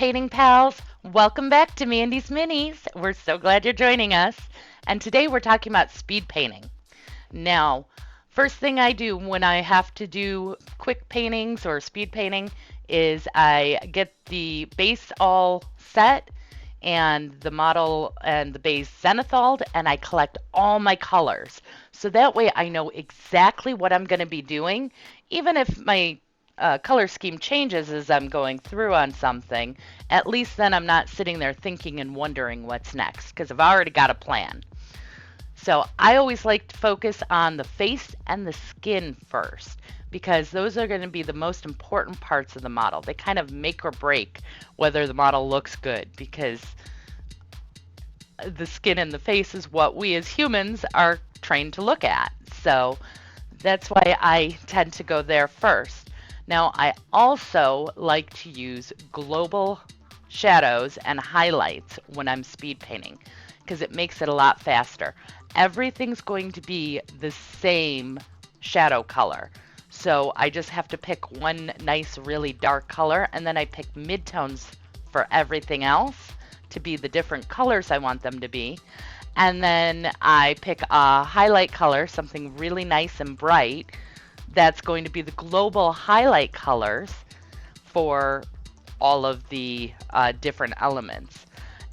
painting pals. Welcome back to Mandy's Minis. We're so glad you're joining us. And today we're talking about speed painting. Now, first thing I do when I have to do quick paintings or speed painting is I get the base all set and the model and the base zenithalled, and I collect all my colors. So that way I know exactly what I'm going to be doing, even if my color scheme changes as I'm going through on something. At least then I'm not sitting there thinking and wondering what's next because I've already got a plan. So I always like to focus on the face and the skin first because those are going to be the most important parts of the model. They kind of make or break whether the model looks good because the skin and the face is what we as humans are trained to look at. So that's why I tend to go there first. Now, I also like to use global shadows and highlights when I'm speed painting because it makes it a lot faster. Everything's going to be the same shadow color. So I just have to pick one nice, really dark color, and then I pick midtones for everything else to be the different colors I want them to be. And then I pick a highlight color, something really nice and bright, that's going to be the global highlight colors for all of the different elements.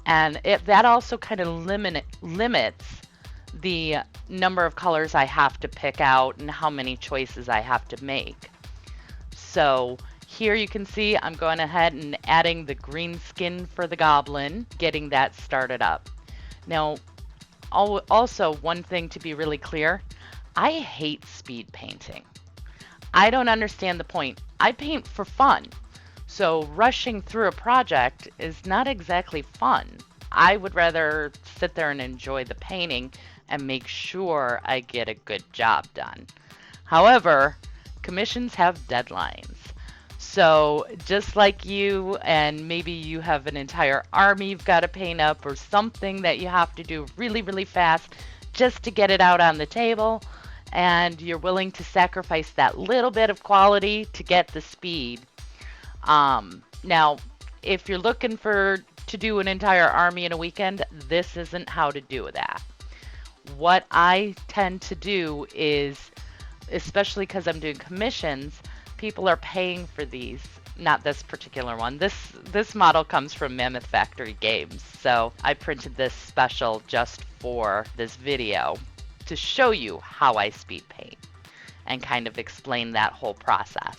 And that also kind of limits the number of colors I have to pick out and how many choices I have to make. So here you can see I'm going ahead and adding the green skin for the goblin, getting that started up. Now, also one thing to be really clear, I hate speed painting. I don't understand the point. I paint for fun. So rushing through a project is not exactly fun. I would rather sit there and enjoy the painting and make sure I get a good job done. However, commissions have deadlines. So just like you, and maybe you have an entire army you've got to paint up or something that you have to do really, really fast just to get it out on the table, and you're willing to sacrifice that little bit of quality to get the speed. Now, if you're looking to do an entire army in a weekend, this isn't how to do that. What I tend to do is, especially because I'm doing commissions, people are paying for these. Not this particular one. This model comes from Mammoth Factory Games, so I printed this special just for this video to show you how I speed paint and kind of explain that whole process.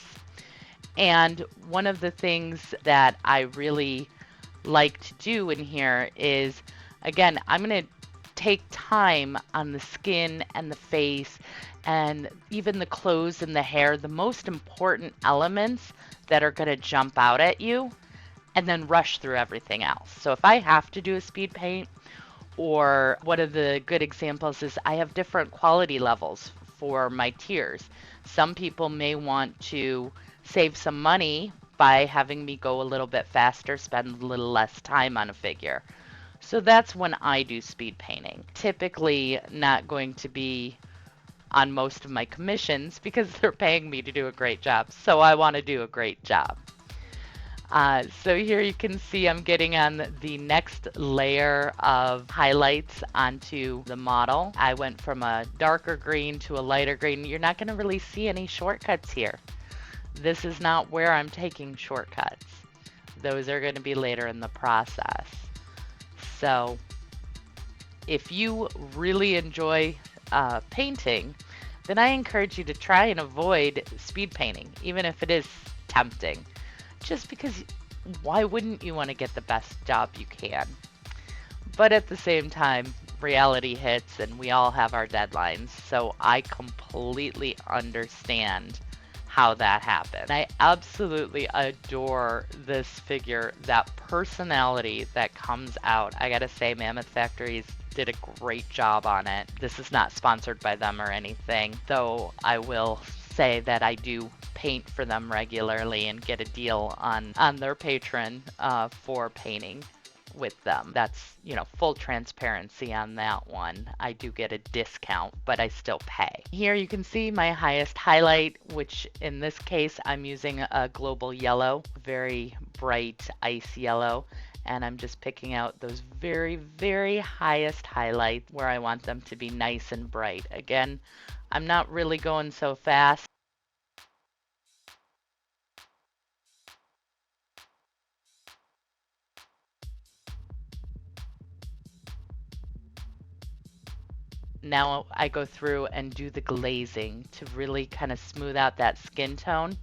And one of the things that I really like to do in here is, again, I'm going to take time on the skin and the face and even the clothes and the hair, the most important elements that are going to jump out at you, and then rush through everything else. So if I have to do a speed paint, or one of the good examples is I have different quality levels for my tiers. Some people may want to save some money by having me go a little bit faster, spend a little less time on a figure. So that's when I do speed painting. Typically not going to be on most of my commissions because they're paying me to do a great job. So I want to do a great job. So here you can see I'm getting on the next layer of highlights onto the model. I went from a darker green to a lighter green. You're not going to really see any shortcuts here. This is not where I'm taking shortcuts. Those are going to be later in the process. So if you really enjoy painting, then I encourage you to try and avoid speed painting, even if it is tempting. Just because why wouldn't you want to get the best job you can? But at the same time, reality hits and we all have our deadlines. So I completely understand how that happened. I absolutely adore this figure, that personality that comes out. I gotta say, Mammoth Factories did a great job on it. This is not sponsored by them or anything, though I will say that I do paint for them regularly and get a deal on their Patreon for painting with them. That's, full transparency on that one. I do get a discount, but I still pay. Here you can see my highest highlight, which in this case I'm using a global yellow, very bright ice yellow. And I'm just picking out those very, very highest highlights where I want them to be nice and bright. Again, I'm not really going so fast. Now I go through and do the glazing to really kind of smooth out that skin tone.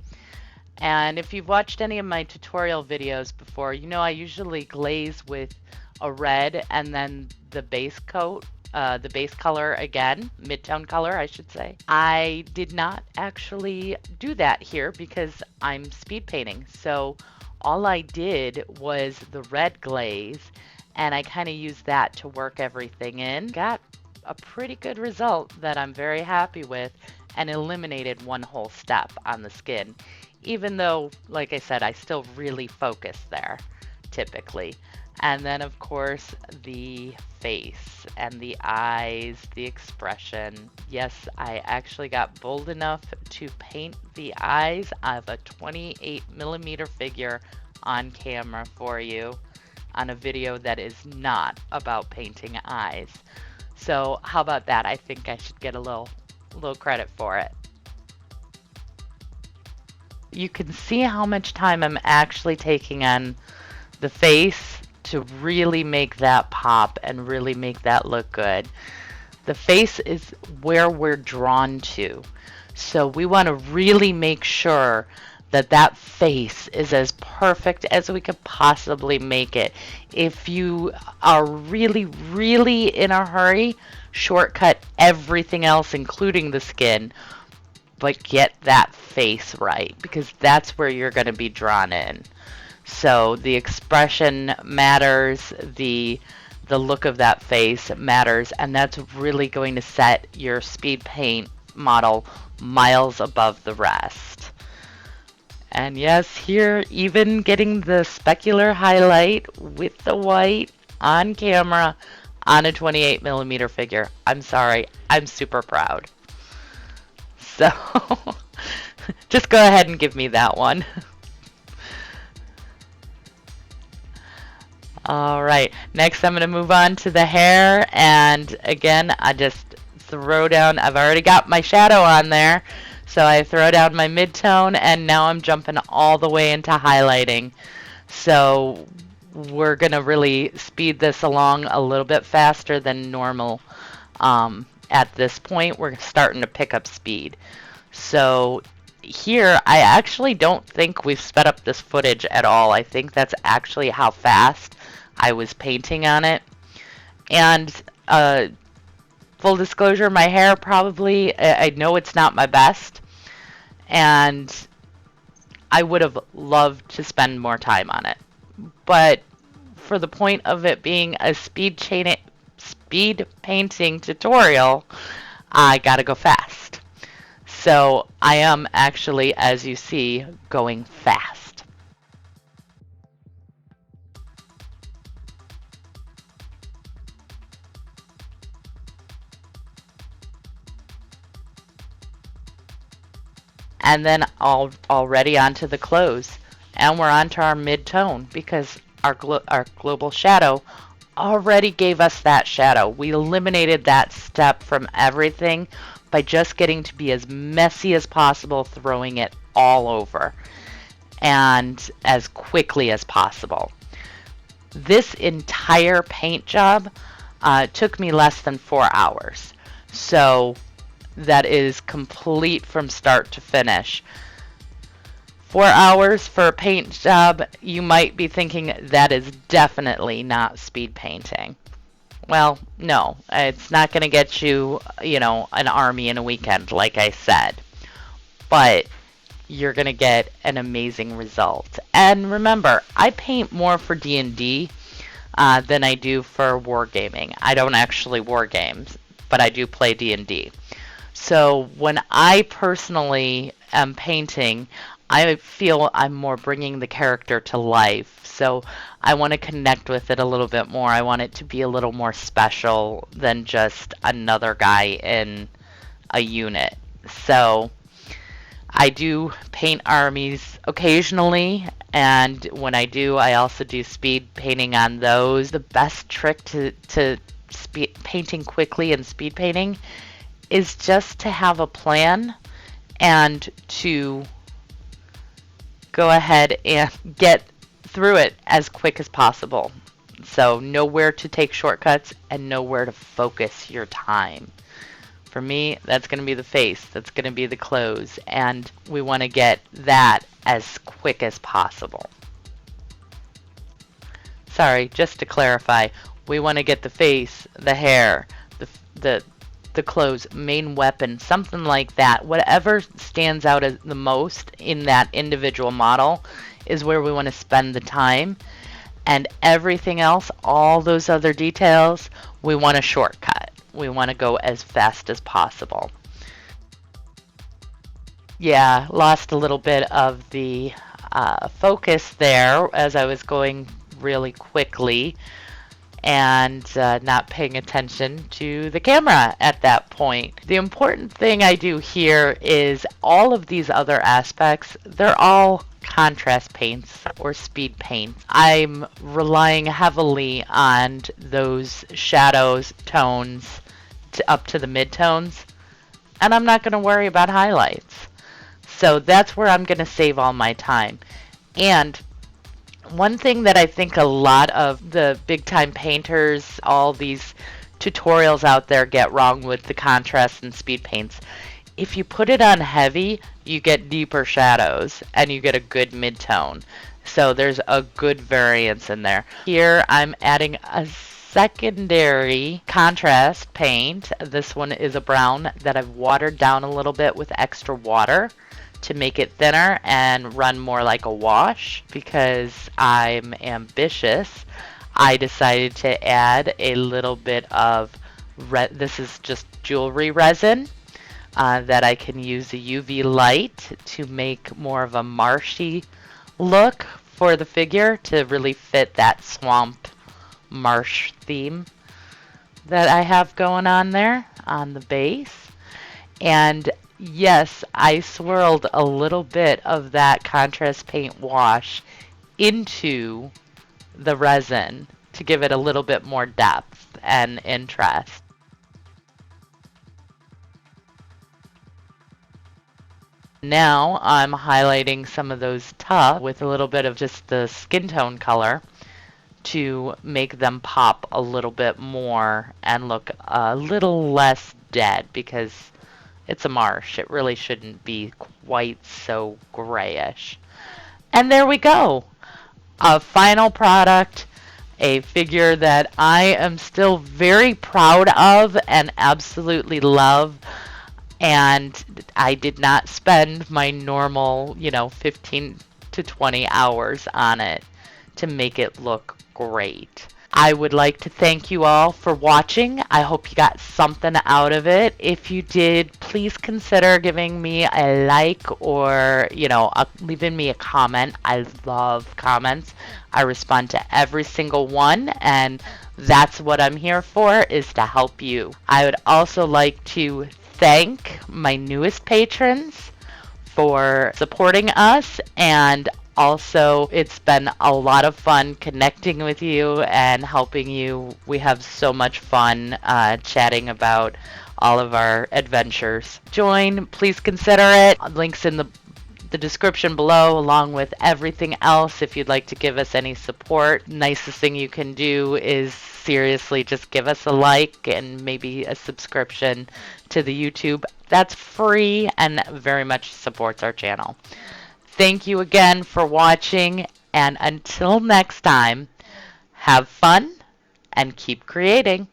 And if you've watched any of my tutorial videos before, you know I usually glaze with a red and then the base coat, the base color again, mid-tone color, I should say. I did not actually do that here because I'm speed painting. So all I did was the red glaze, and I kind of used that to work everything in. Got a pretty good result that I'm very happy with, and eliminated one whole step on the skin, even though, like I said, I still really focus there typically. And then of course the face and the eyes, the expression. Yes, I actually got bold enough to paint the eyes of a 28mm figure on camera for you on a video that is not about painting eyes. So how about that? I think I should get a little credit for it. You can see how much time I'm actually taking on the face to really make that pop and really make that look good. The face is where we're drawn to. So we want to really make sure that that face is as perfect as we could possibly make it. If you are really, really in a hurry, shortcut everything else, including the skin, but get that face right, because that's where you're going to be drawn in. So the expression matters, the look of that face matters, and that's really going to set your speed paint model miles above the rest. And yes, here, even getting the specular highlight with the white on camera on a 28mm figure. I'm sorry, I'm super proud. So, just go ahead and give me that one. All right, next I'm going to move on to the hair, and again, I just throw down, I've already got my shadow on there, so I throw down my mid-tone, and now I'm jumping all the way into highlighting. So we're going to really speed this along a little bit faster than normal. At this point, we're starting to pick up speed. So here, I actually don't think we've sped up this footage at all. I think that's actually how fast I was painting on it. And full disclosure, my hair probably, I know it's not my best, and I would have loved to spend more time on it. But for the point of it being a speed painting tutorial, I gotta go fast. So I am actually, as you see, going fast. And then already onto the clothes. And we're onto our mid-tone because our global shadow already gave us that shadow. We eliminated that step from everything by just getting to be as messy as possible, throwing it all over, and as quickly as possible. This entire paint job took me less than 4 hours. So that is complete from start to finish. 4 hours for a paint job, you might be thinking that is definitely not speed painting. Well, no, it's not going to get you, an army in a weekend, like I said. But you're going to get an amazing result. And remember, I paint more for D&D than I do for wargaming. I don't actually war games, but I do play D&D. So when I personally am painting, I feel I'm more bringing the character to life. So I want to connect with it a little bit more. I want it to be a little more special than just another guy in a unit. So I do paint armies occasionally, and when I do, I also do speed painting on those. The best trick to speed painting quickly and speed painting is just to have a plan and to go ahead and get through it as quick as possible. So know where to take shortcuts and know where to focus your time. For me, that's going to be the face, that's going to be the clothes, and we want to get that as quick as possible. Sorry, just to clarify, we want to get the face, the hair, the the the clothes, main weapon, something like that. Whatever stands out as the most in that individual model is where we want to spend the time. And everything else, all those other details, we want to shortcut. We want to go as fast as possible. Yeah, lost a little bit of the focus there as I was going really quickly and not paying attention to the camera at that point. The important thing I do here is all of these other aspects, they're all contrast paints or speed paints. I'm relying heavily on those shadows, tones, up to the midtones, and I'm not going to worry about highlights. So that's where I'm going to save all my time. And one thing that I think a lot of the big time painters, all these tutorials out there get wrong with the contrast and speed paints. If you put it on heavy, you get deeper shadows and you get a good mid-tone. So there's a good variance in there. Here I'm adding a secondary contrast paint. This one is a brown that I've watered down a little bit with extra water to make it thinner and run more like a wash. Because I'm ambitious, I decided to add a little bit of this is just jewelry resin that I can use a UV light to make more of a marshy look for the figure to really fit that swamp marsh theme that I have going on there on the base. And yes, I swirled a little bit of that contrast paint wash into the resin to give it a little bit more depth and interest. Now I'm highlighting some of those tufts with a little bit of just the skin tone color to make them pop a little bit more and look a little less dead because it's a marsh. It really shouldn't be quite so grayish. And there we go. A final product, a figure that I am still very proud of and absolutely love. And I did not spend my normal, 15 to 20 hours on it to make it look great. I would like to thank you all for watching. I hope you got something out of it. If you did, please consider giving me a like or, leaving me a comment. I love comments. I respond to every single one, and that's what I'm here for, is to help you. I would also like to thank my newest patrons for supporting us, and also it's been a lot of fun connecting with you and helping you. We have so much fun chatting about all of our adventures. Join, please consider it. Links in the description below, along with everything else. If you'd like to give us any support, nicest thing you can do is seriously just give us a like and maybe a subscription to the YouTube. That's free and very much supports our channel. Thank you again for watching, and until next time, have fun and keep creating.